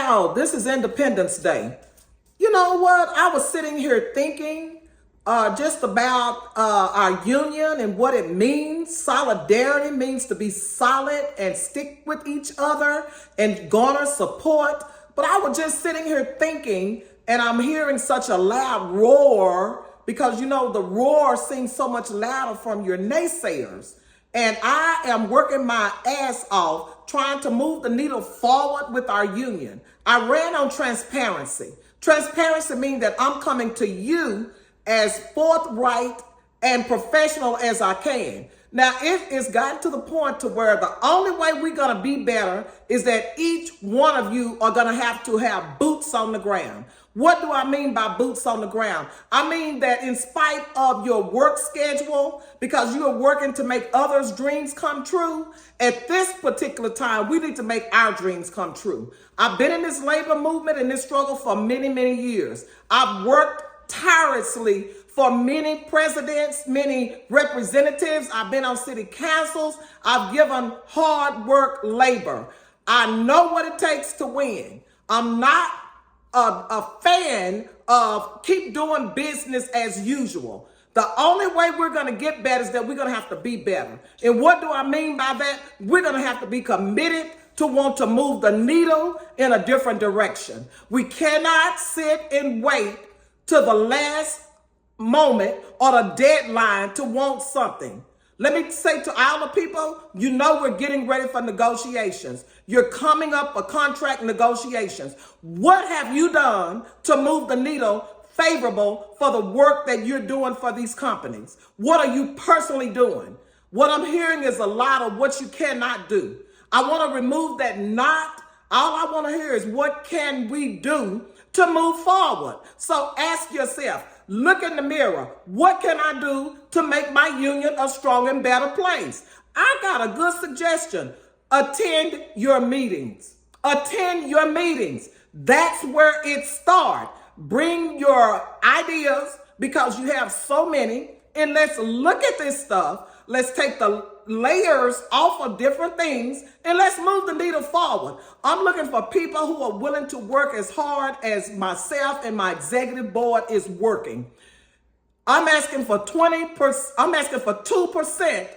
Wow, this is Independence Day. You know what? I was sitting here thinking just about our union and what it means. Solidarity means to be solid and stick with each other and garner support. But I was just sitting here thinking, and I'm hearing such a loud roar because, you know, the roar seems so much louder from your naysayers. And I am working my ass off trying to move the needle forward with our union. I ran on transparency. Transparency means that I'm coming to you as forthright and professional as I can. Now, it has gotten to the point to where the only way we're going to be better is that each one of you are going to have boots on the ground. What do I mean by boots on the ground? I mean that in spite of your work schedule, because you are working to make others' dreams come true, at this particular time, we need to make our dreams come true. I've been in this labor movement and this struggle for many, many years. I've worked tirelessly for many presidents, many representatives. I've been on city councils. I've given hard work labor. I know what it takes to win. I'm not a fan of keep doing business as usual. The only way we're going to get better is that we're going to have to be better. And what do I mean by that? We're going to have to be committed to want to move the needle in a different direction. We cannot sit and wait to the last moment or the deadline to want something. Let me say to all the people, you know we're getting ready for negotiations. You're coming up for contract negotiations. What have you done to move the needle favorable for the work that you're doing for these companies? What are you personally doing? What I'm hearing is a lot of what you cannot do. I want to remove that not. All I want to hear is what can we do to move forward? So ask yourself, look in the mirror. What can I do to make my union a strong and better place? I got a good suggestion. Attend your meetings. Attend your meetings. That's where it starts. Bring your ideas because you have so many, and let's look at this stuff. Let's take the layers off of different things and let's move the needle forward. I'm looking for people who are willing to work as hard as myself and my executive board is working. I'm asking for 20%. I'm asking for 2%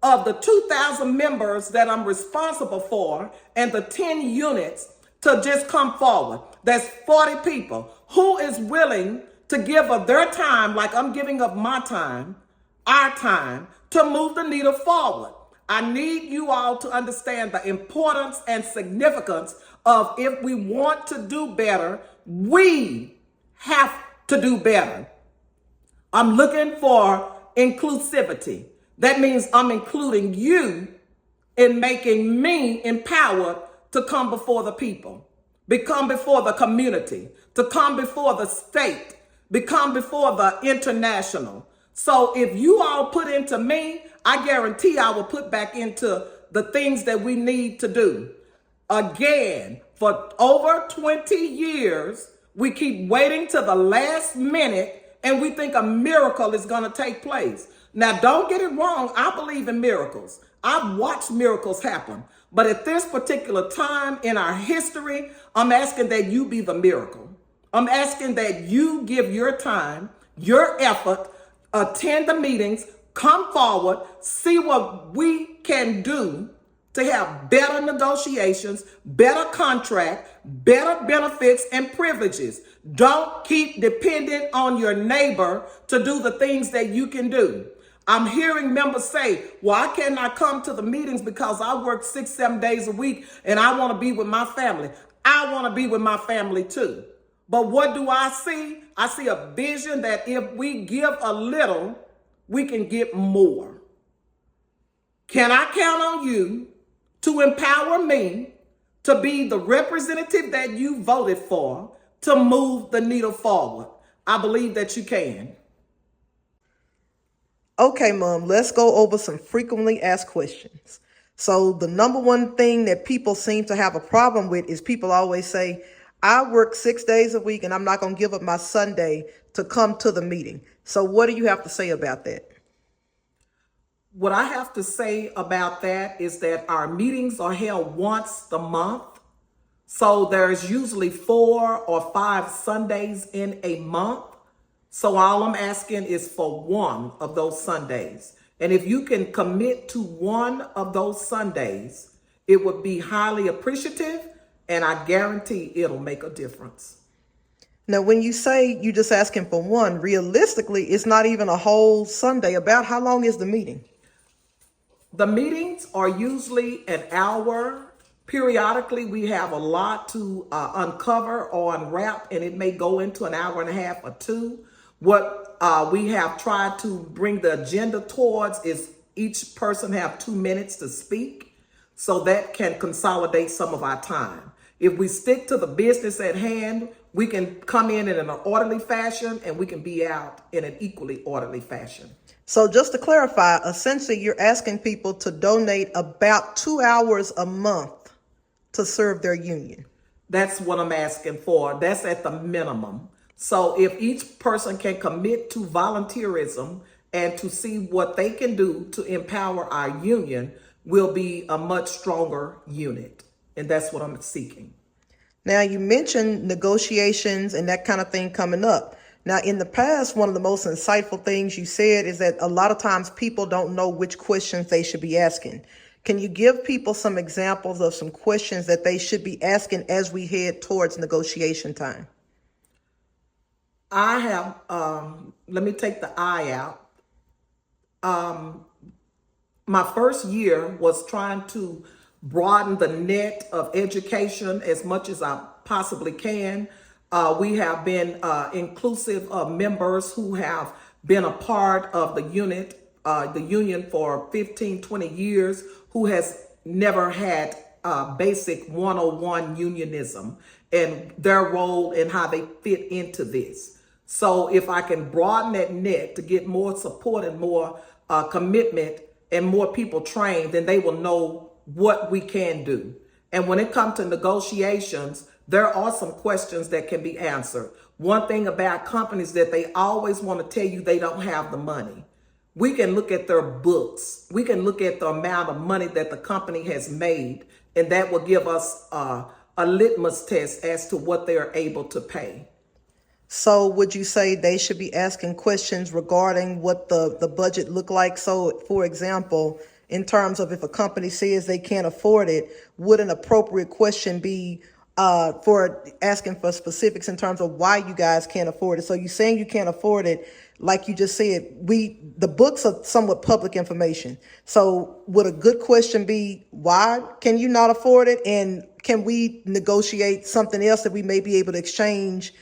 of the 2,000 members that I'm responsible for and the 10 units to just come forward. That's 40 people. Who is willing to give of their time like I'm giving up my time, our time, to move the needle forward? I need you all to understand the importance and significance of if we want to do better, we have to do better. I'm looking for inclusivity. That means I'm including you in making me empowered to come before the people, become before the community, to come before the state, become before the international. So if you all put into me, I guarantee I will put back into the things that we need to do. Again, for over 20 years, we keep waiting to the last minute and we think a miracle is going to take place. Now, don't get it wrong. I believe in miracles. I've watched miracles happen. But at this particular time in our history, I'm asking that you be the miracle. I'm asking that you give your time, your effort, attend the meetings, come forward, see what we can do to have better negotiations, better contract, better benefits and privileges. Don't keep dependent on your neighbor to do the things that you can do. I'm hearing members say, well, I cannot come to the meetings because I work 6-7 days a week and I want to be with my family. I want to be with my family too. But what do I see? I see a vision that if we give a little, we can get more. Can I count on you to empower me to be the representative that you voted for to move the needle forward? I believe that you can. Okay, Mom, let's go over some frequently asked questions. So the number one thing that people seem to have a problem with is people always say, I work 6 days a week and I'm not going to give up my Sunday to come to the meeting. So what do you have to say about that? What I have to say about that is that our meetings are held once a month. So there's usually 4 or 5 Sundays in a month. So all I'm asking is for one of those Sundays. And if you can commit to one of those Sundays, it would be highly appreciative, and I guarantee it'll make a difference. Now, when you say you just asking for one, realistically, it's not even a whole Sunday. About how long is the meeting? The meetings are usually an hour. Periodically, we have a lot to uncover or unwrap, and it may go into an hour and a half or two. What we have tried to bring the agenda towards is each person have 2 minutes to speak, so that can consolidate some of our time. If we stick to the business at hand, we can come in an orderly fashion, and we can be out in an equally orderly fashion. So just to clarify, essentially you're asking people to donate about 2 hours a month to serve their union. That's what I'm asking for. That's at the minimum. So if each person can commit to volunteerism and to see what they can do to empower our union, we'll be a much stronger unit. And that's what I'm seeking. Now, you mentioned negotiations and that kind of thing coming up. Now, in the past, one of the most insightful things you said is that a lot of times people don't know which questions they should be asking. Can you give people some examples of some questions that they should be asking as we head towards negotiation time? I have, let me take the I out. My first year was trying to broaden the net of education as much as I possibly can. We have been inclusive of members who have been a part of the union for 15, 20 years, who has never had basic 101 unionism and their role and how they fit into this. So if I can broaden that net to get more support and more commitment and more people trained, then they will know what we can do. And when it comes to negotiations, there are some questions that can be answered. One thing about companies that they always want to tell you they don't have the money. We can look at their books. We can look at the amount of money that the company has made, and that will give us a litmus test as to what they are able to pay. So would you say they should be asking questions regarding what the budget look like? So, for example, in terms of if a company says they can't afford it, would an appropriate question be for asking for specifics in terms of why you guys can't afford it? So you're saying you can't afford it, like you just said, the books are somewhat public information. So would a good question be, why can you not afford it? And can we negotiate something else that we may be able to exchange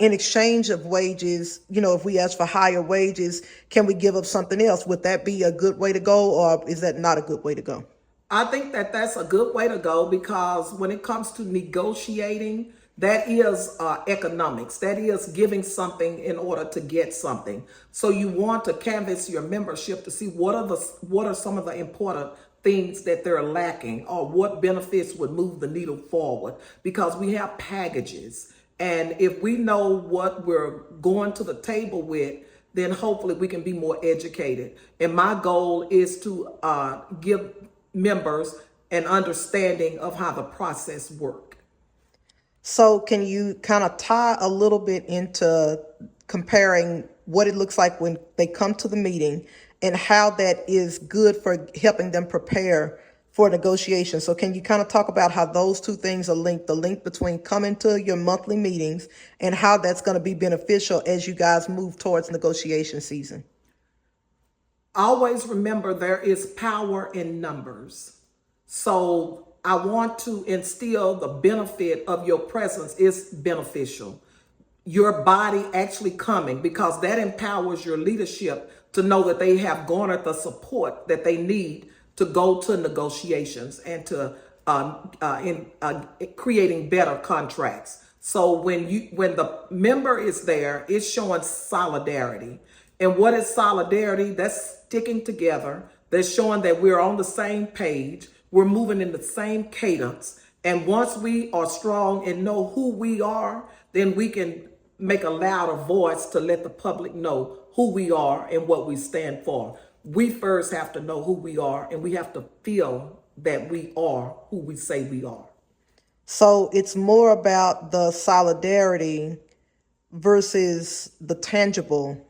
in exchange of wages? You know, if we ask for higher wages, can we give up something else? Would that be a good way to go, or is that not a good way to go? I think that that's a good way to go, because when it comes to negotiating, that is economics. That is giving something in order to get something. So you want to canvass your membership to see what are some of the important things that they're lacking, or what benefits would move the needle forward, because we have packages. And if we know what we're going to the table with, then hopefully we can be more educated. And my goal is to give members an understanding of how the process works. So can you kind of tie a little bit into comparing what it looks like when they come to the meeting and how that is good for helping them prepare for negotiations? So can you kind of talk about how those two things are linked, the link between coming to your monthly meetings and how that's going to be beneficial as you guys move towards negotiation season? Always remember there is power in numbers. So I want to instill the benefit of your presence is beneficial. Your body actually coming, because that empowers your leadership to know that they have garnered the support that they need to go to negotiations and to creating better contracts. So when the member is there, it's showing solidarity. And what is solidarity? That's sticking together. That's showing that we're on the same page. We're moving in the same cadence. And once we are strong and know who we are, then we can make a louder voice to let the public know who we are and what we stand for. We first have to know who we are, and we have to feel that we are who we say we are. So it's more about the solidarity versus the tangible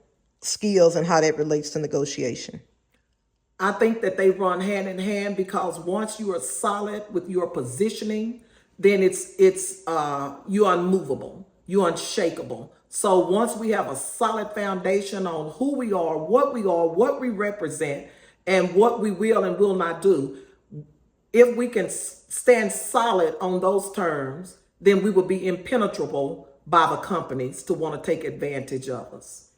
skills and how that relates to negotiation. I think that they run hand in hand because once you are solid with your positioning, then it's you're unmovable, you're unshakable. So once we have a solid foundation on who we are, what we represent, and what we will and will not do, if we can stand solid on those terms, then we will be impenetrable by the companies to want to take advantage of us.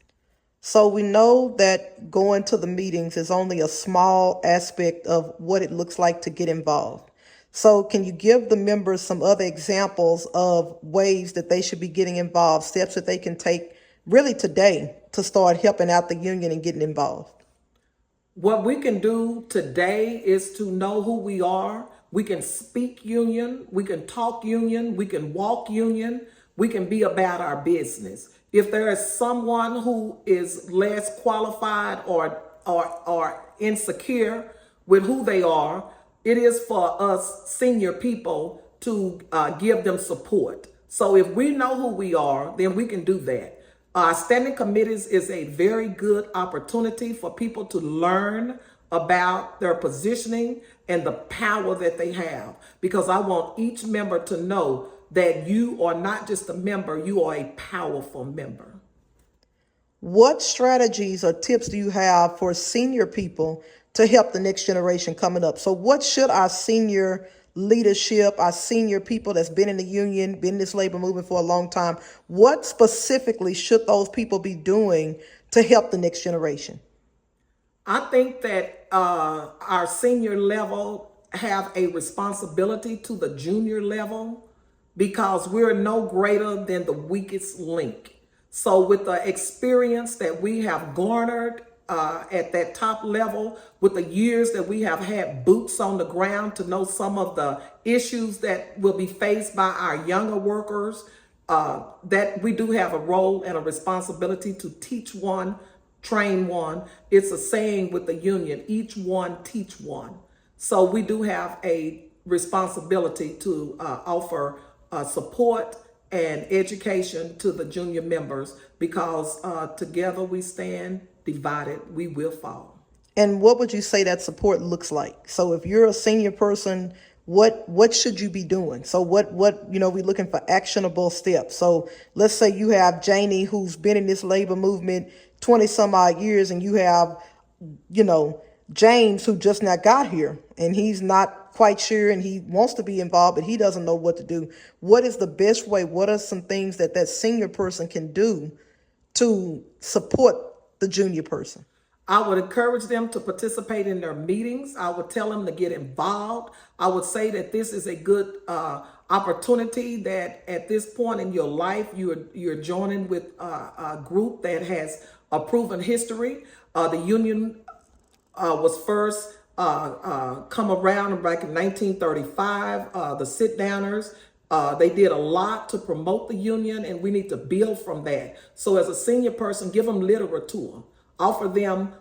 So we know that going to the meetings is only a small aspect of what it looks like to get involved. So can you give the members some other examples of ways that they should be getting involved, steps that they can take really today to start helping out the union and getting involved? What we can do today is to know who we are. We can speak union, we can talk union, we can walk union, we can be about our business. If there is someone who is less qualified or insecure with who they are, it is for us senior people to give them support. So if we know who we are, then we can do that. Standing committees is a very good opportunity for people to learn about their positioning and the power that they have. Because I want each member to know that you are not just a member, you are a powerful member. What strategies or tips do you have for senior people to help the next generation coming up? So what should our senior leadership, our senior people that's been in the union, been in this labor movement for a long time, what specifically should those people be doing to help the next generation? I think that our senior level have a responsibility to the junior level because we're no greater than the weakest link. So with the experience that we have garnered at that top level, with the years that we have had boots on the ground to know some of the issues that will be faced by our younger workers, that we do have a role and a responsibility to teach one, train one. It's a saying with the union, each one teach one. So we do have a responsibility to offer support and education to the junior members because together we stand, divided we will fall. And what would you say that support looks like? So if you're a senior person, what should you be doing? So what we're looking for actionable steps. So let's say you have Janie who's been in this labor movement 20 some odd years, and you have, James who just now got here and he's not quite sure and he wants to be involved, but he doesn't know what to do. What is the best way? What are some things that senior person can do to support the junior person? I would encourage them to participate in their meetings. I would tell them to get involved. I would say that this is a good opportunity that at this point in your life, you're joining with a group that has a proven history. The union was first come around back in 1935. The sit-downers, they did a lot to promote the union, and we need to build from that. So as a senior person, give them literature. Offer them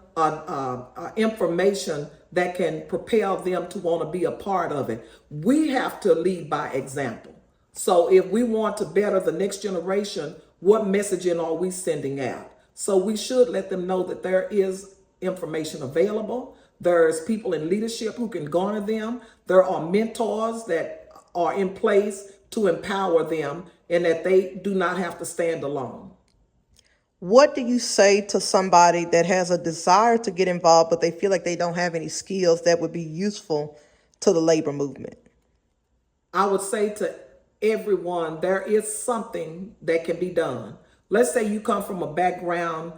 information that can propel them to want to be a part of it. We have to lead by example. So if we want to better the next generation, what messaging are we sending out? So we should let them know that there is information available. There's people in leadership who can garner them. There are mentors that are in place to empower them and that they do not have to stand alone. What do you say to somebody that has a desire to get involved, but they feel like they don't have any skills that would be useful to the labor movement? I would say to everyone, there is something that can be done. Let's say you come from a background,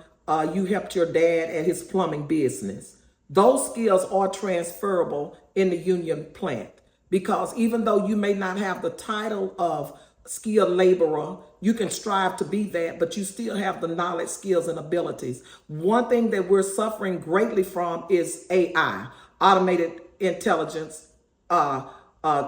you helped your dad at his plumbing business. Those skills are transferable in the union plant because even though you may not have the title of skilled laborer, you can strive to be that, but you still have the knowledge, skills, and abilities. One thing that we're suffering greatly from is AI, automated intelligence,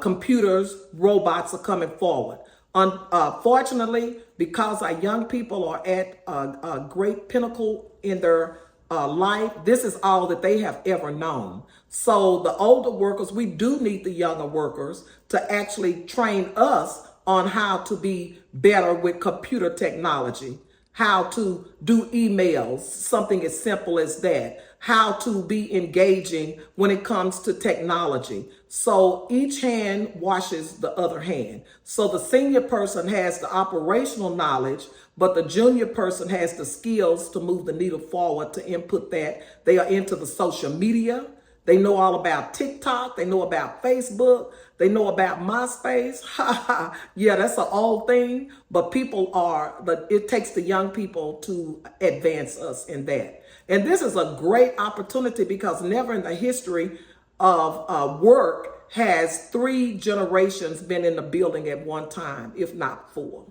computers, robots are coming forward. Unfortunately, because our young people are at a great pinnacle in their life, this is all that they have ever known. So the older workers, we do need the younger workers to actually train us on how to be better with computer technology, how to do emails, something as simple as that, how to be engaging when it comes to technology. So each hand washes the other hand. So the senior person has the operational knowledge, but the junior person has the skills to move the needle forward, to input that. They are into the social media. They know all about TikTok. They know about Facebook. They know about MySpace. Yeah, that's an old thing, but it takes the young people to advance us in that. And this is a great opportunity because never in the history of work has 3 generations been in the building at one time, if not 4.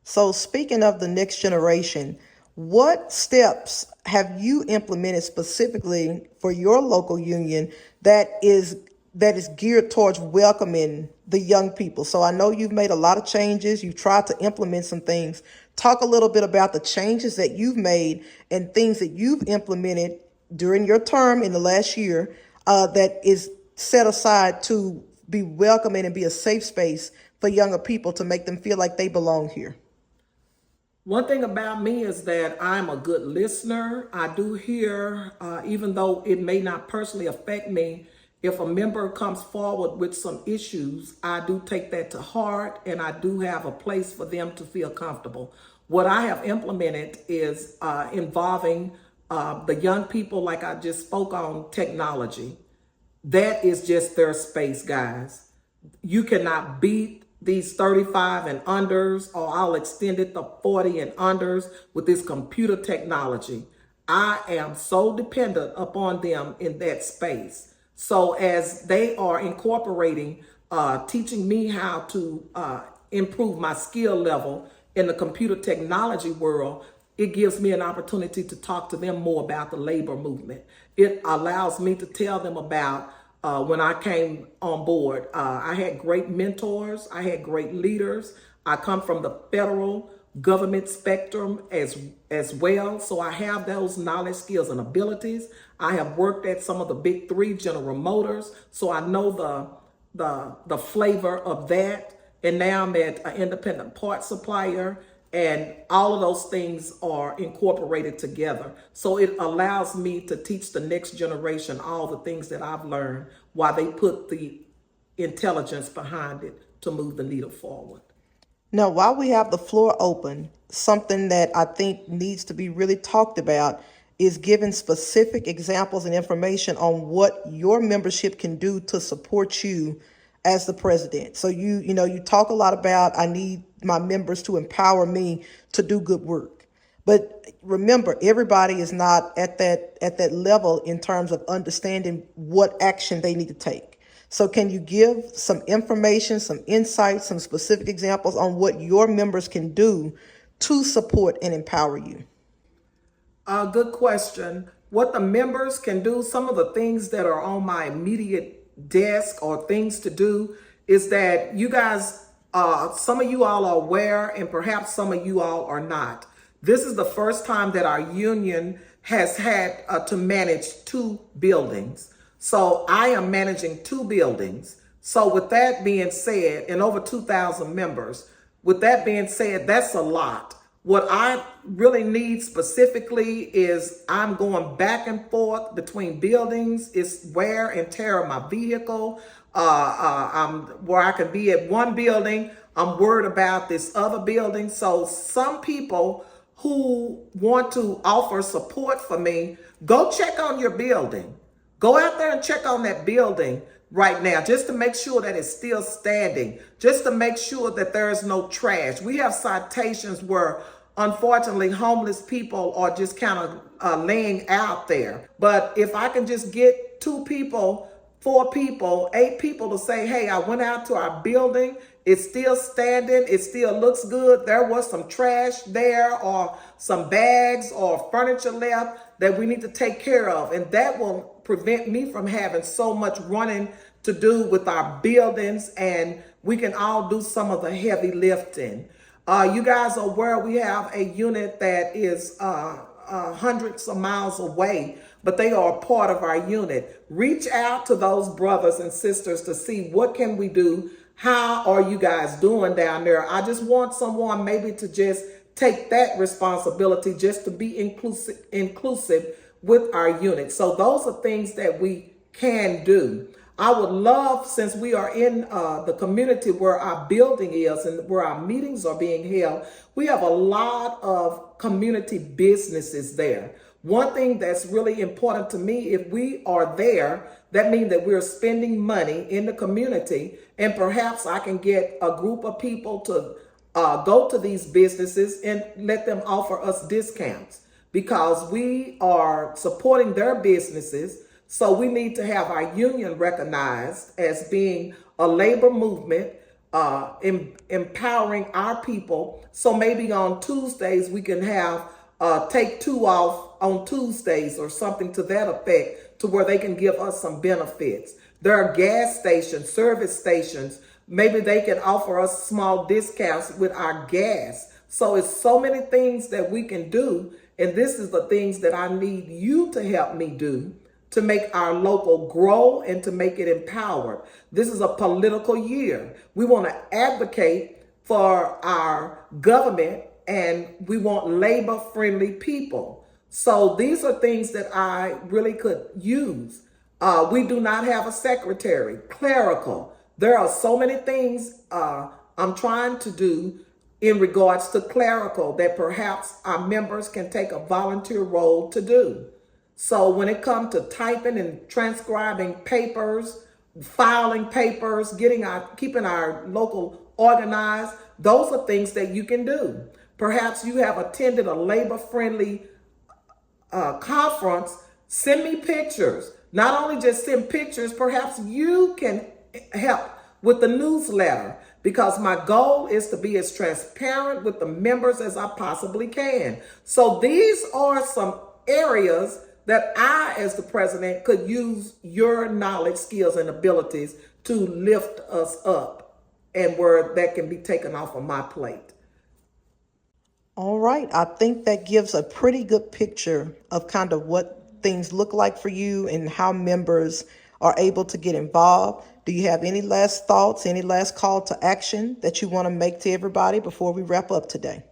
So speaking of the next generation, what steps have you implemented specifically for your local union that is geared towards welcoming the young people? So I know you've made a lot of changes. You've tried to implement some things. Talk a little bit about the changes that you've made and things that you've implemented during your term in the last year that is set aside to be welcoming and be a safe space for younger people to make them feel like they belong here. One thing about me is that I'm a good listener. I do hear, even though it may not personally affect me, if a member comes forward with some issues, I do take that to heart and I do have a place for them to feel comfortable. What I have implemented is involving the young people, like I just spoke on technology. That is just their space, guys. You cannot beat these 35 and unders, or I'll extend it to 40 and unders with this computer technology. I am so dependent upon them in that space. So as they are incorporating, teaching me how to improve my skill level in the computer technology world, it gives me an opportunity to talk to them more about the labor movement. It allows me to tell them about when I came on board. I had great mentors. I had great leaders. I come from the federal government spectrum as well. So I have those knowledge, skills, and abilities. I have worked at some of the big 3 General Motors. So I know the flavor of that. And now I'm at an independent parts supplier. And all of those things are incorporated together. So it allows me to teach the next generation all the things that I've learned while they put the intelligence behind it to move the needle forward. Now, while we have the floor open, something that I think needs to be really talked about is giving specific examples and information on what your membership can do to support you as the president. So you talk a lot about, I need my members to empower me to do good work. But remember, everybody is not at that level in terms of understanding what action they need to take. So can you give some information, some insights, some specific examples on what your members can do to support and empower you? Good question. What the members can do, some of the things that are on my immediate desk or things to do is that you guys, some of you all are aware and perhaps some of you all are not. This is the first time that our union has had to manage 2 buildings. So I am managing 2 buildings. So with that being said, and over 2,000 members, with that being said, that's a lot. What I really need specifically is I'm going back and forth between buildings. It's wear and tear of my vehicle. I'm where I could be at one building, I'm worried about this other building. So some people who want to offer support for me, go check on your building. Go out there and check on that building right now, just to make sure that it's still standing, just to make sure that there is no trash. We have citations where, unfortunately, homeless people are just kind of laying out there. But if I can just get 2 people, 4 people, 8 people to say, hey, I went out to our building, it's still standing, it still looks good, there was some trash there or some bags or furniture left that we need to take care of. And that will prevent me from having so much running to do with our buildings, and we can all do some of the heavy lifting. You guys are aware we have a unit that is hundreds of miles away, but they are a part of our unit. Reach out to those brothers and sisters to see what can we do. How are you guys doing down there? I just want someone maybe to just take that responsibility, just to be inclusive with our unit. So those are things that we can do. I would love, since we are in the community where our building is and where our meetings are being held, we have a lot of community businesses there. One thing that's really important to me, if we are there, that means that we're spending money in the community, and perhaps I can get a group of people to go to these businesses and let them offer us discounts, because we are supporting their businesses. So we need to have our union recognized as being a labor movement, empowering our people. So maybe on Tuesdays we can have take 2 off on Tuesdays or something to that effect, to where they can give us some benefits. There are gas stations, service stations. Maybe they can offer us small discounts with our gas. So it's so many things that we can do. And this is the things that I need you to help me do to make our local grow and to make it empowered. This is a political year. We want to advocate for our government, and we want labor-friendly people. So these are things that I really could use. We do not have a secretary, clerical. There are so many things I'm trying to do in regards to clerical that perhaps our members can take a volunteer role to do. So when it comes to typing and transcribing papers, filing papers, keeping our local organized, those are things that you can do. Perhaps you have attended a labor-friendly conference. Send me pictures. Not only just send pictures, perhaps you can help with the newsletter, because my goal is to be as transparent with the members as I possibly can. So these are some areas that I, as the president, could use your knowledge, skills, and abilities to lift us up, and where that can be taken off of my plate. All right. I think that gives a pretty good picture of kind of what things look like for you and how members are able to get involved. Do you have any last thoughts, any last call to action that you want to make to everybody before we wrap up today?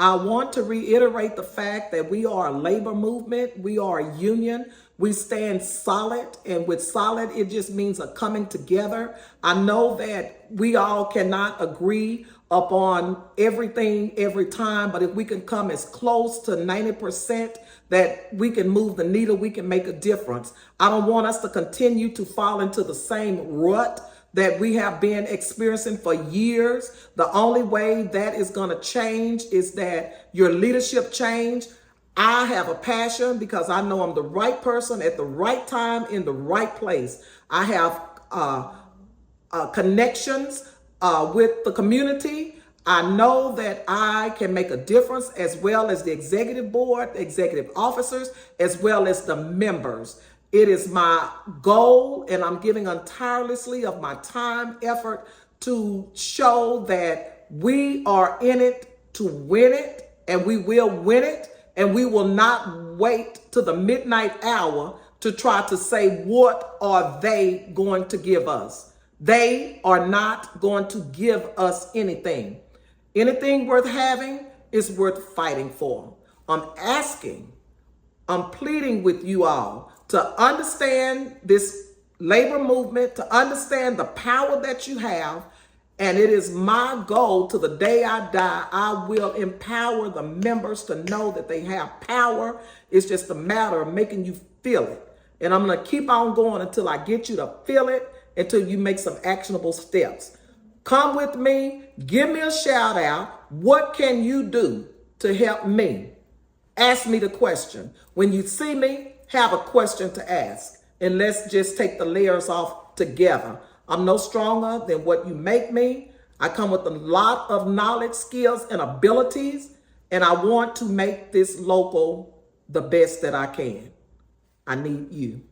I want to reiterate the fact that we are a labor movement. We are a union. We stand solid, and with solid, it just means a coming together. I know that we all cannot agree upon everything every time, but if we can come as close to 90% that we can move the needle, we can make a difference. I don't want us to continue to fall into the same rut that we have been experiencing for years. The only way that is going to change is that your leadership change. I have a passion because I know I'm the right person at the right time in the right place. I have connections with the community. I know that I can make a difference, as well as the executive board, the executive officers, as well as the members. It is my goal, and I'm giving tirelessly of my time, effort to show that we are in it to win it, and we will win it, and we will not wait to the midnight hour to try to say, what are they going to give us? They are not going to give us anything. Anything worth having is worth fighting for. I'm pleading with you all to understand this labor movement, to understand the power that you have. And it is my goal, to the day I die, I will empower the members to know that they have power. It's just a matter of making you feel it. And I'm going to keep on going until I get you to feel it, until you make some actionable steps. Come with me. Give me a shout out. What can you do to help me? Ask me the question. When you see me, have a question to ask. And let's just take the layers off together. I'm no stronger than what you make me. I come with a lot of knowledge, skills, and abilities, and I want to make this local the best that I can. I need you.